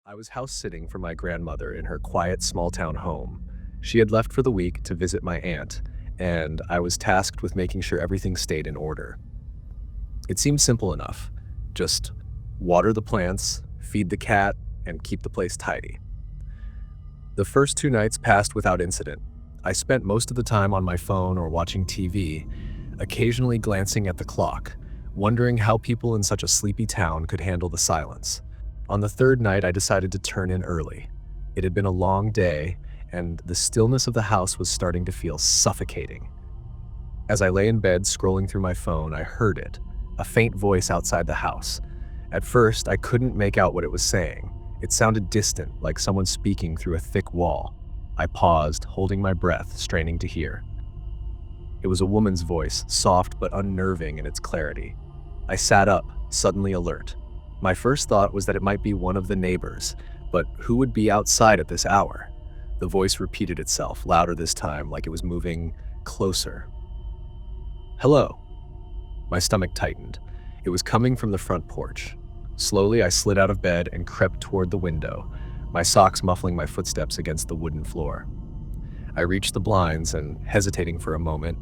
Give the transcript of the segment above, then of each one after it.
I was house sitting for my grandmother in her quiet small town home. She had left for the week to visit my aunt, and I was tasked with making sure everything stayed in order. It seemed simple enough. Just water the plants, feed the cat, and keep the place tidy. The first 2 nights passed without incident. I spent most of the time on my phone or watching TV, occasionally glancing at the clock, wondering how people in such a sleepy town could handle the silence. On the third night, I decided to turn in early. It had been a long day, and the stillness of the house was starting to feel suffocating. As I lay in bed scrolling through my phone, I heard it, a faint voice outside the house. At first, I couldn't make out what it was saying. It sounded distant, like someone speaking through a thick wall. I paused, holding my breath, straining to hear. It was a woman's voice, soft but unnerving in its clarity. I sat up, suddenly alert. My first thought was that it might be one of the neighbors, but who would be outside at this hour? The voice repeated itself, louder this time, like it was moving closer. "Hello." My stomach tightened. It was coming from the front porch. Slowly, I slid out of bed and crept toward the window, my socks muffling my footsteps against the wooden floor. I reached the blinds and, hesitating for a moment,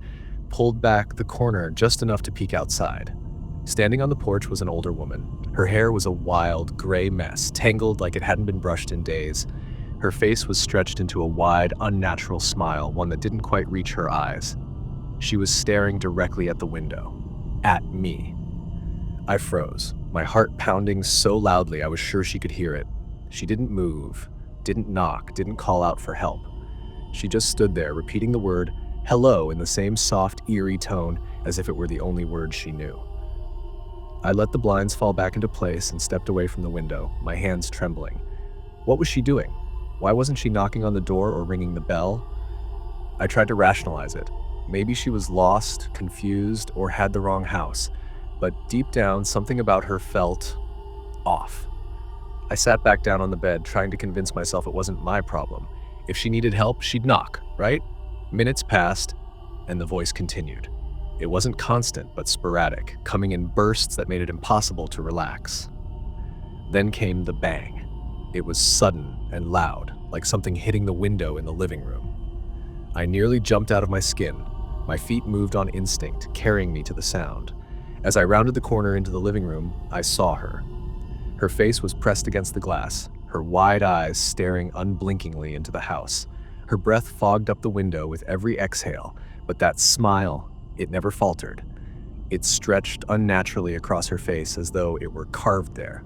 pulled back the corner just enough to peek outside. Standing on the porch was an older woman. Her hair was a wild, gray mess, tangled like it hadn't been brushed in days. Her face was stretched into a wide, unnatural smile, one that didn't quite reach her eyes. She was staring directly at the window. At me. I froze, my heart pounding so loudly I was sure she could hear it. She didn't move, didn't knock, didn't call out for help. She just stood there, repeating the word "hello" in the same soft, eerie tone as if it were the only word she knew. I let the blinds fall back into place and stepped away from the window, my hands trembling. What was she doing? Why wasn't she knocking on the door or ringing the bell? I tried to rationalize it. Maybe she was lost, confused, or had the wrong house. But deep down, something about her felt off. I sat back down on the bed, trying to convince myself it wasn't my problem. If she needed help, she'd knock, right? Minutes passed, and the voice continued. It wasn't constant, but sporadic, coming in bursts that made it impossible to relax. Then came the bang. It was sudden and loud, like something hitting the window in the living room. I nearly jumped out of my skin. My feet moved on instinct, carrying me to the sound. As I rounded the corner into the living room, I saw her. Her face was pressed against the glass, her wide eyes staring unblinkingly into the house. Her breath fogged up the window with every exhale, but that smile, it never faltered. It stretched unnaturally across her face as though it were carved there.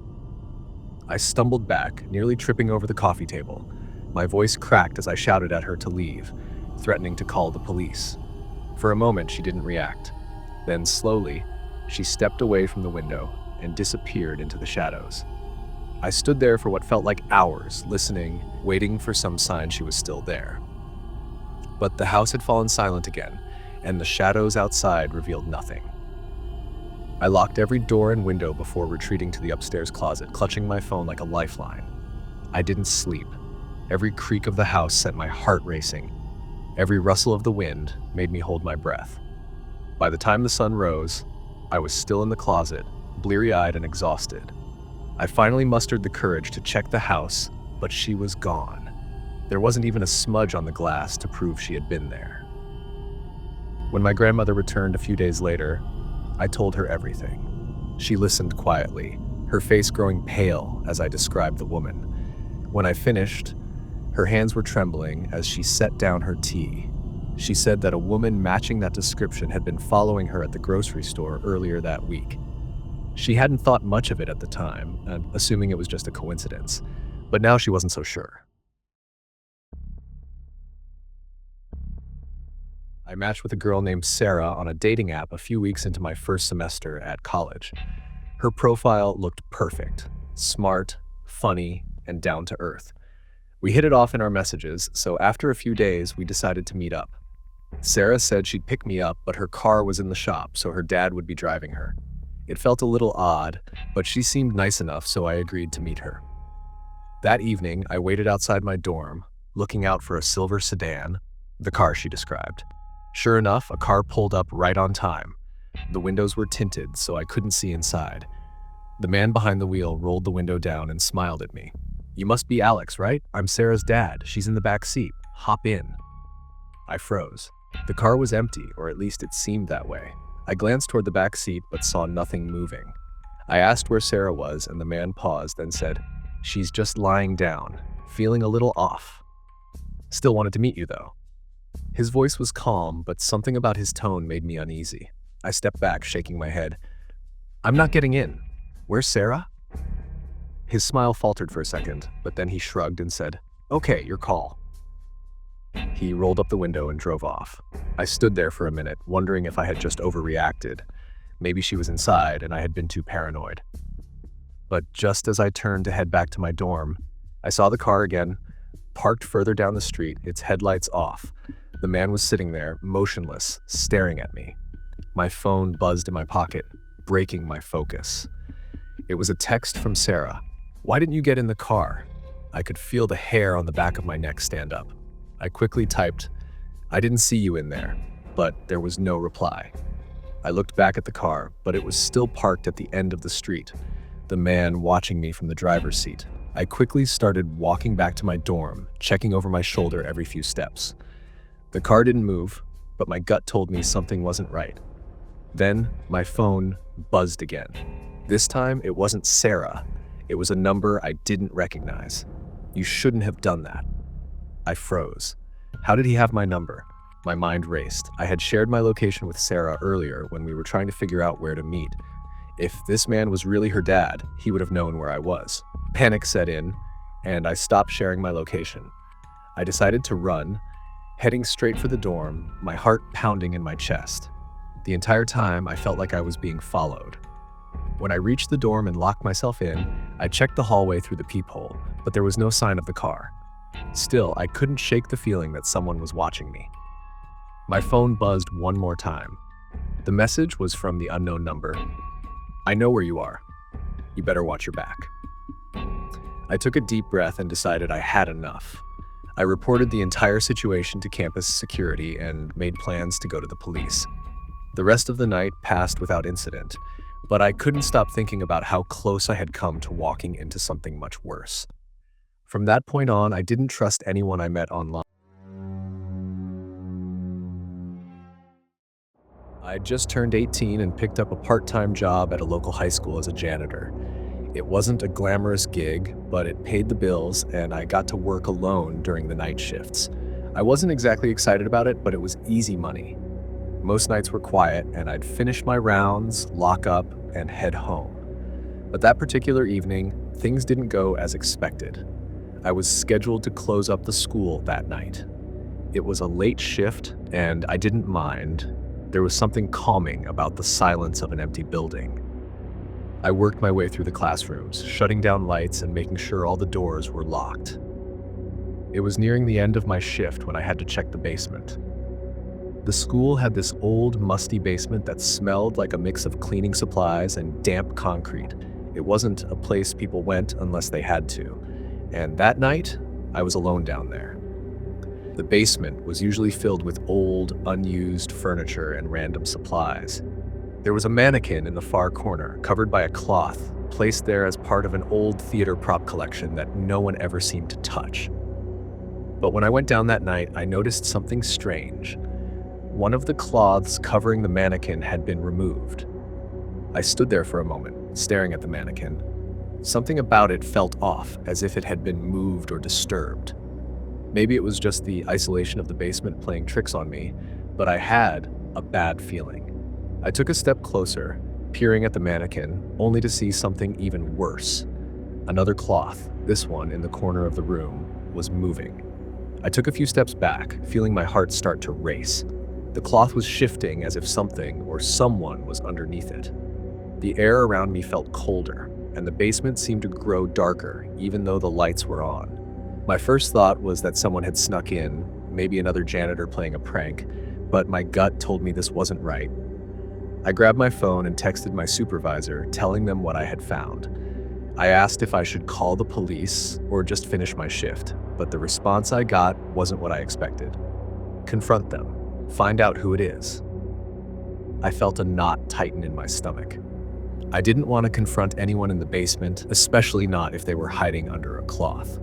I stumbled back, nearly tripping over the coffee table. My voice cracked as I shouted at her to leave, threatening to call the police. For a moment, she didn't react. Then, slowly, she stepped away from the window and disappeared into the shadows. I stood there for what felt like hours, listening, waiting for some sign she was still there. But the house had fallen silent again, and the shadows outside revealed nothing. I locked every door and window before retreating to the upstairs closet, clutching my phone like a lifeline. I didn't sleep. Every creak of the house sent my heart racing. Every rustle of the wind made me hold my breath. By the time the sun rose, I was still in the closet, bleary-eyed and exhausted. I finally mustered the courage to check the house, but she was gone. There wasn't even a smudge on the glass to prove she had been there. When my grandmother returned a few days later, I told her everything. She listened quietly, her face growing pale as I described the woman. When I finished, her hands were trembling as she set down her tea. She said that a woman matching that description had been following her at the grocery store earlier that week. She hadn't thought much of it at the time, assuming it was just a coincidence, but now she wasn't so sure. I matched with a girl named Sarah on a dating app a few weeks into my first semester at college. Her profile looked perfect, smart, funny, and down to earth. We hit it off in our messages, so after a few days, we decided to meet up. Sarah said she'd pick me up, but her car was in the shop, so her dad would be driving her. It felt a little odd, but she seemed nice enough, so I agreed to meet her. That evening, I waited outside my dorm, looking out for a silver sedan, the car she described. Sure enough, a car pulled up right on time. The windows were tinted, so I couldn't see inside. The man behind the wheel rolled the window down and smiled at me. "You must be Alex, right? I'm Sarah's dad. She's in the back seat. Hop in." I froze. The car was empty, or at least it seemed that way. I glanced toward the back seat but saw nothing moving. I asked where Sarah was, and the man paused, then said, "She's just lying down, feeling a little off. Still wanted to meet you, though." His voice was calm, but something about his tone made me uneasy. I stepped back, shaking my head. "I'm not getting in. Where's Sarah?" His smile faltered for a second, but then he shrugged and said, "Okay, your call." He rolled up the window and drove off. I stood there for a minute, wondering if I had just overreacted. Maybe she was inside and I had been too paranoid. But just as I turned to head back to my dorm, I saw the car again, parked further down the street, its headlights off. The man was sitting there, motionless, staring at me. My phone buzzed in my pocket, breaking my focus. It was a text from Sarah. "Why didn't you get in the car?" I could feel the hair on the back of my neck stand up. I quickly typed, "I didn't see you in there," but there was no reply. I looked back at the car, but it was still parked at the end of the street, the man watching me from the driver's seat. I quickly started walking back to my dorm, checking over my shoulder every few steps. The car didn't move, but my gut told me something wasn't right. Then my phone buzzed again. This time it wasn't Sarah. It was a number I didn't recognize. "You shouldn't have done that." I froze. How did he have my number? My mind raced. I had shared my location with Sarah earlier when we were trying to figure out where to meet. If this man was really her dad, he would have known where I was. Panic set in, and I stopped sharing my location. I decided to run, heading straight for the dorm, my heart pounding in my chest. The entire time, I felt like I was being followed. When I reached the dorm and locked myself in, I checked the hallway through the peephole, but there was no sign of the car. Still, I couldn't shake the feeling that someone was watching me. My phone buzzed one more time. The message was from the unknown number. "I know where you are. You better watch your back." I took a deep breath and decided I had enough. I reported the entire situation to campus security and made plans to go to the police. The rest of the night passed without incident, but I couldn't stop thinking about how close I had come to walking into something much worse. From that point on, I didn't trust anyone I met online. I had just turned 18 and picked up a part-time job at a local high school as a janitor. It wasn't a glamorous gig, but it paid the bills, and I got to work alone during the night shifts. I wasn't exactly excited about it, but it was easy money. Most nights were quiet, and I'd finish my rounds, lock up, and head home. But that particular evening, things didn't go as expected. I was scheduled to close up the school that night. It was a late shift, and I didn't mind. There was something calming about the silence of an empty building. I worked my way through the classrooms, shutting down lights and making sure all the doors were locked. It was nearing the end of my shift when I had to check the basement. The school had this old, musty basement that smelled like a mix of cleaning supplies and damp concrete. It wasn't a place people went unless they had to. And that night, I was alone down there. The basement was usually filled with old, unused furniture and random supplies. There was a mannequin in the far corner, covered by a cloth, placed there as part of an old theater prop collection that no one ever seemed to touch. But when I went down that night, I noticed something strange. One of the cloths covering the mannequin had been removed. I stood there for a moment, staring at the mannequin. Something about it felt off, as if it had been moved or disturbed. Maybe it was just the isolation of the basement playing tricks on me, but I had a bad feeling. I took a step closer, peering at the mannequin, only to see something even worse. Another cloth, this one in the corner of the room, was moving. I took a few steps back, feeling my heart start to race. The cloth was shifting as if something or someone was underneath it. The air around me felt colder, and the basement seemed to grow darker, even though the lights were on. My first thought was that someone had snuck in, maybe another janitor playing a prank, but my gut told me this wasn't right. I grabbed my phone and texted my supervisor, telling them what I had found. I asked if I should call the police or just finish my shift, but the response I got wasn't what I expected. Confront them. Find out who it is. I felt a knot tighten in my stomach. I didn't want to confront anyone in the basement, especially not if they were hiding under a cloth.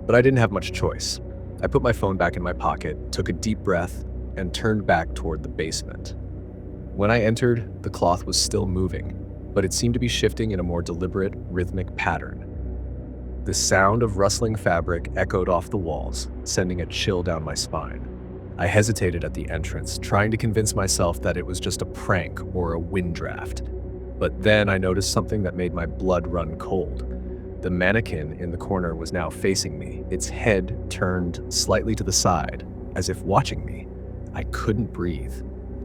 But I didn't have much choice. I put my phone back in my pocket, took a deep breath, and turned back toward the basement. When I entered, the cloth was still moving, but it seemed to be shifting in a more deliberate, rhythmic pattern. The sound of rustling fabric echoed off the walls, sending a chill down my spine. I hesitated at the entrance, trying to convince myself that it was just a prank or a wind draft. But then I noticed something that made my blood run cold. The mannequin in the corner was now facing me, its head turned slightly to the side, as if watching me. I couldn't breathe.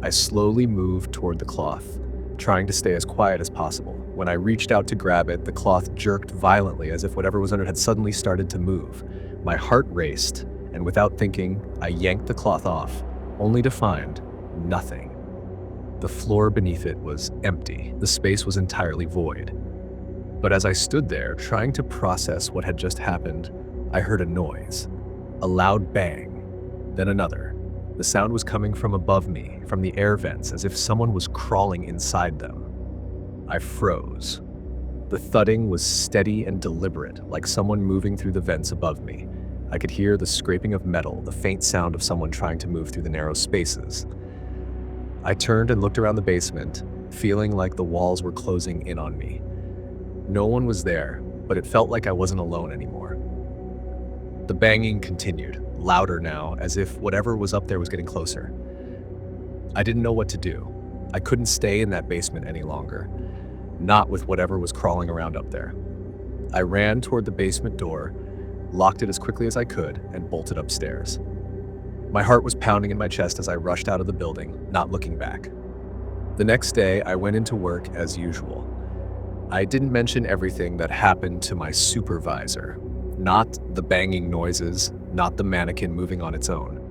I slowly moved toward the cloth, trying to stay as quiet as possible. When I reached out to grab it, the cloth jerked violently as if whatever was under it had suddenly started to move. My heart raced, and without thinking, I yanked the cloth off, only to find nothing. The floor beneath it was empty. The space was entirely void. But as I stood there, trying to process what had just happened, I heard a noise. A loud bang, then another. The sound was coming from above me, from the air vents, as if someone was crawling inside them. I froze. The thudding was steady and deliberate, like someone moving through the vents above me. I could hear the scraping of metal, the faint sound of someone trying to move through the narrow spaces. I turned and looked around the basement, feeling like the walls were closing in on me. No one was there, but it felt like I wasn't alone anymore. The banging continued, louder now, as if whatever was up there was getting closer. I didn't know what to do. I couldn't stay in that basement any longer, not with whatever was crawling around up there. I ran toward the basement door, locked it as quickly as I could, and bolted upstairs. My heart was pounding in my chest as I rushed out of the building, not looking back. The next day, I went into work as usual. I didn't mention everything that happened to my supervisor. Not the banging noises, not the mannequin moving on its own.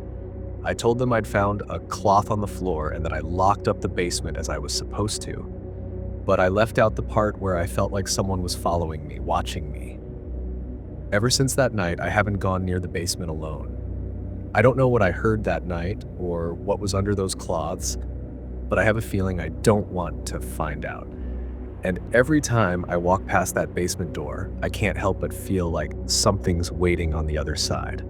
I told them I'd found a cloth on the floor and that I locked up the basement as I was supposed to. But I left out the part where I felt like someone was following me, watching me. Ever since that night, I haven't gone near the basement alone. I don't know what I heard that night or what was under those cloths, but I have a feeling I don't want to find out. And every time I walk past that basement door, I can't help but feel like something's waiting on the other side.